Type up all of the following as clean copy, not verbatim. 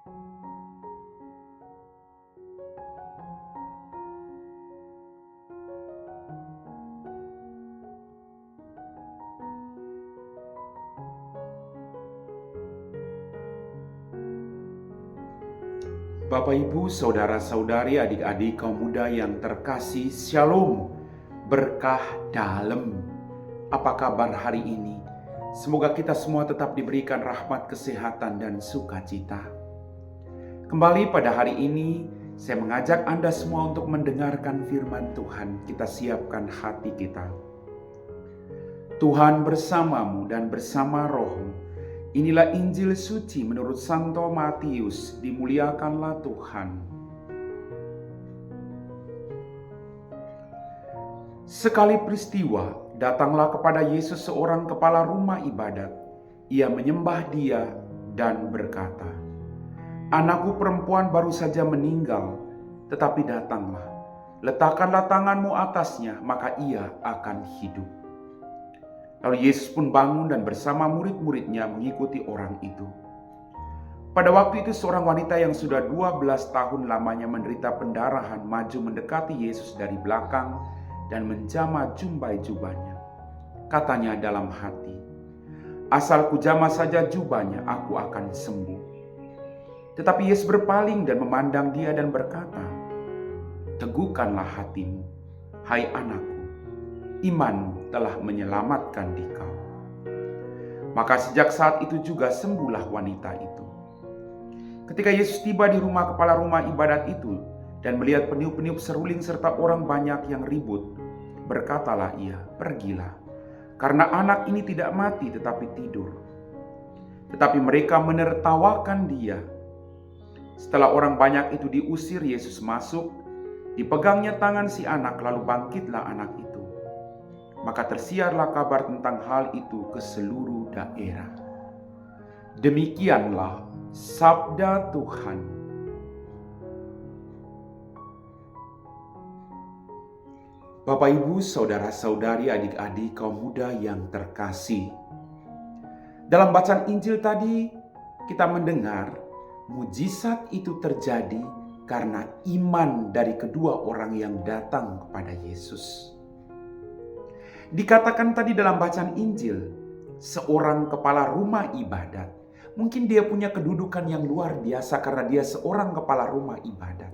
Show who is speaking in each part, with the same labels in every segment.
Speaker 1: Bapak, Ibu, saudara-saudari, adik-adik kaum muda yang terkasih, Shalom, berkah dalam. Apa kabar hari ini? Semoga kita semua tetap diberikan rahmat, kesehatan, dan sukacita. Kembali pada hari ini, saya mengajak Anda semua untuk mendengarkan firman Tuhan. Kita siapkan hati kita. Tuhan bersamamu dan bersama rohmu. Inilah Injil suci menurut Santo Matius, dimuliakanlah Tuhan. Sekali peristiwa, datanglah kepada Yesus seorang kepala rumah ibadat. Ia menyembah Dia dan berkata, "Anakku perempuan baru saja meninggal, tetapi datanglah, letakkanlah tanganmu atasnya, maka ia akan hidup." Lalu Yesus pun bangun dan bersama murid-muridnya mengikuti orang itu. Pada waktu itu seorang wanita yang sudah 12 tahun lamanya menderita pendarahan maju mendekati Yesus dari belakang dan menjamah jumbai jubahnya. Katanya dalam hati, "Asal kujamah saja jubahnya, aku akan sembuh." Tetapi Yesus berpaling dan memandang dia dan berkata, "Teguhkanlah hatimu, hai anakku, imanmu telah menyelamatkan dikau." Maka sejak saat itu juga sembuhlah wanita itu. Ketika Yesus tiba di rumah kepala rumah ibadat itu dan melihat peniup-peniup seruling serta orang banyak yang ribut, berkatalah ia, "Pergilah, karena anak ini tidak mati tetapi tidur." Tetapi mereka menertawakan dia. Setelah orang banyak itu diusir, Yesus masuk, dipegangnya tangan si anak, lalu bangkitlah anak itu. Maka tersiarlah kabar tentang hal itu ke seluruh daerah. Demikianlah sabda Tuhan. Bapak, Ibu, saudara-saudari, adik-adik kaum muda yang terkasih. Dalam bacaan Injil tadi kita mendengar mujizat itu terjadi karena iman dari kedua orang yang datang kepada Yesus. Dikatakan tadi dalam bacaan Injil, seorang kepala rumah ibadat. Mungkin dia punya kedudukan yang luar biasa karena dia seorang kepala rumah ibadat.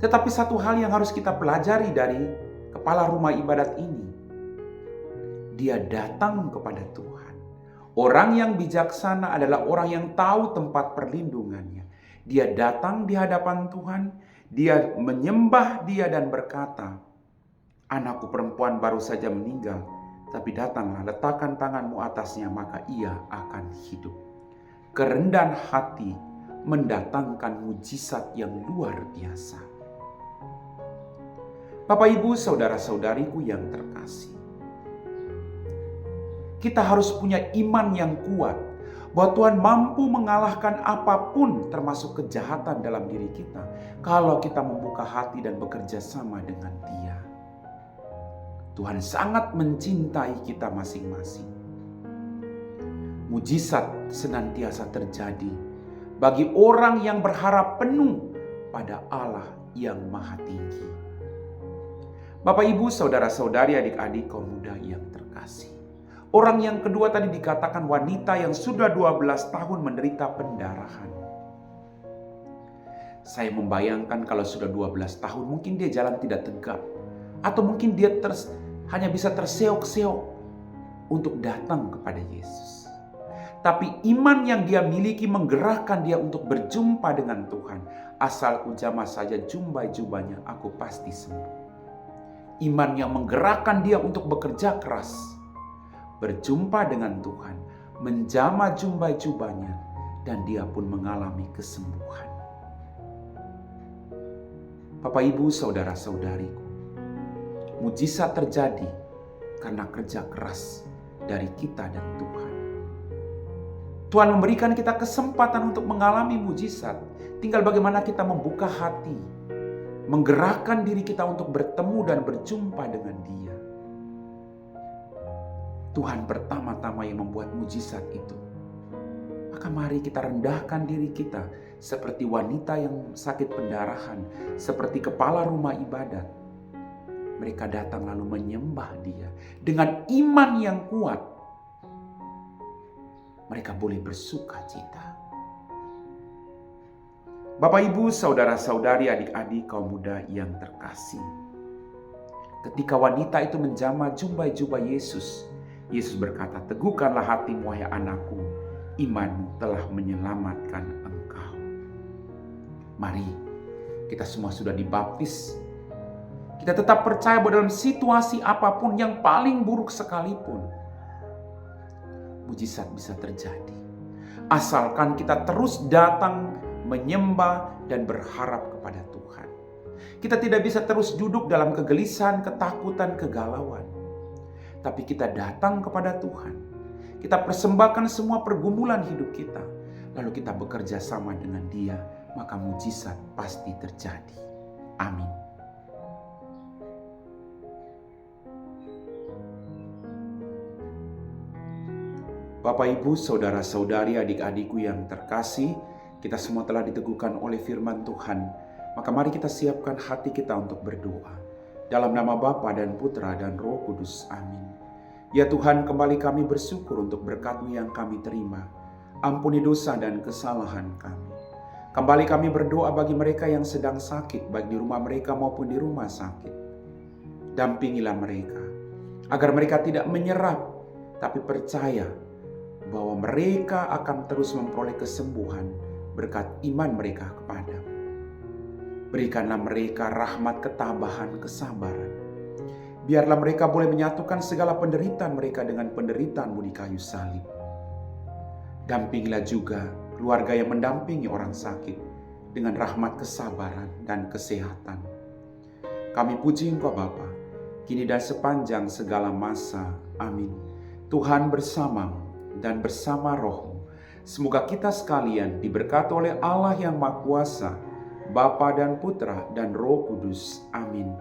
Speaker 1: Tetapi satu hal yang harus kita pelajari dari kepala rumah ibadat ini, dia datang kepada Tuhan. Orang yang bijaksana adalah orang yang tahu tempat perlindungannya. Dia datang di hadapan Tuhan, dia menyembah Dia dan berkata, "Anakku perempuan baru saja meninggal, tapi datanglah, letakkan tanganmu atasnya, maka ia akan hidup." Kerendahan hati mendatangkan mujizat yang luar biasa. Bapak, Ibu, saudara-saudariku yang terkasih, kita harus punya iman yang kuat bahwa Tuhan mampu mengalahkan apapun termasuk kejahatan dalam diri kita kalau kita membuka hati dan bekerja sama dengan Dia. Tuhan sangat mencintai kita masing-masing. Mujizat senantiasa terjadi bagi orang yang berharap penuh pada Allah yang Maha Tinggi. Bapak, Ibu, saudara-saudari, adik-adik kaum muda yang terkasih. Orang yang kedua tadi dikatakan wanita yang sudah 12 tahun menderita pendarahan. Saya membayangkan kalau sudah 12 tahun mungkin dia jalan tidak tegak. Atau mungkin dia hanya bisa terseok-seok untuk datang kepada Yesus. Tapi iman yang dia miliki menggerakkan dia untuk berjumpa dengan Tuhan. Asal kujamah saja jumbai jubahnya, aku pasti sembuh. Iman yang menggerakkan dia untuk bekerja keras, berjumpa dengan Tuhan, menjamah jumbai jubahnya, dan dia pun mengalami kesembuhan. Bapak, Ibu, saudara-saudariku, mujizat terjadi karena kerja keras dari kita dan Tuhan. Tuhan memberikan kita kesempatan untuk mengalami mujizat. Tinggal bagaimana kita membuka hati, menggerakkan diri kita untuk bertemu dan berjumpa dengan Dia. Tuhan pertama-tama yang membuat mujizat itu. Maka maka mari kita rendahkan diri kita seperti wanita yang sakit pendarahan, seperti kepala rumah ibadat. Mereka datang lalu menyembah Dia dengan iman yang kuat. Mereka boleh bersuka cita. Bapak, Ibu, saudara-saudari, adik-adik, kaum muda yang terkasih. Ketika wanita itu menjamah jubah Yesus, Yesus berkata, "Teguhkanlah hatimu, wahai anakku, imanmu telah menyelamatkan engkau." Mari, kita semua sudah dibaptis. Kita tetap percaya bahwa dalam situasi apapun yang paling buruk sekalipun, mujizat bisa terjadi. Asalkan kita terus datang menyembah dan berharap kepada Tuhan. Kita tidak bisa terus duduk dalam kegelisahan, ketakutan, kegalauan. Tapi kita datang kepada Tuhan. Kita persembahkan semua pergumulan hidup kita. Lalu kita bekerja sama dengan Dia, maka mujizat pasti terjadi. Amin. Bapak, Ibu, saudara-saudari, adik-adikku yang terkasih, kita semua telah diteguhkan oleh firman Tuhan. Maka mari kita siapkan hati kita untuk berdoa. Dalam nama Bapa dan Putra dan Roh Kudus. Amin. Ya Tuhan, kembali kami bersyukur untuk berkat-Mu yang kami terima. Ampuni dosa dan kesalahan kami. Kembali kami berdoa bagi mereka yang sedang sakit, baik di rumah mereka maupun di rumah sakit. Dampingilah mereka, agar mereka tidak menyerah, tapi percaya bahwa mereka akan terus memperoleh kesembuhan berkat iman mereka kepada-Mu. Berikanlah mereka rahmat, ketabahan, kesabaran. Biarlah mereka boleh menyatukan segala penderitaan mereka dengan penderitaan-Mu di kayu salib. Dampingilah juga keluarga yang mendampingi orang sakit dengan rahmat, kesabaran, dan kesehatan. Kami puji Engkau Bapa, kini dan sepanjang segala masa. Amin. Tuhan bersama-Mu dan bersama Roh-Mu. Semoga kita sekalian diberkati oleh Allah yang Maha Kuasa, Bapa dan Putra dan Roh Kudus. Amin.